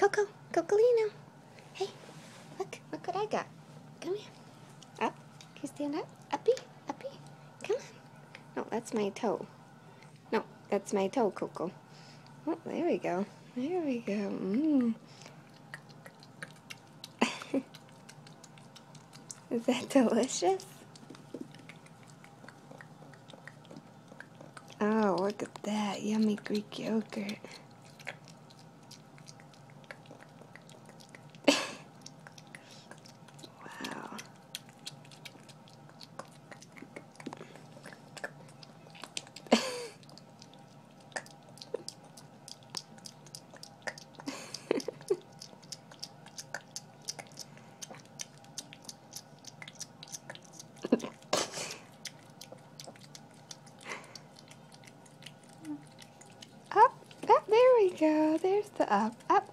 Coco, Cocolino. Hey, look what I got. Come here. Up. Can you stand up? Uppy, uppy. Come on. No, that's my toe. No, that's my toe, Coco. Oh, there we go. There we go. Is that delicious? Oh, look at that. Yummy Greek yogurt. Wow. Up, up, there we go. There's the up, up.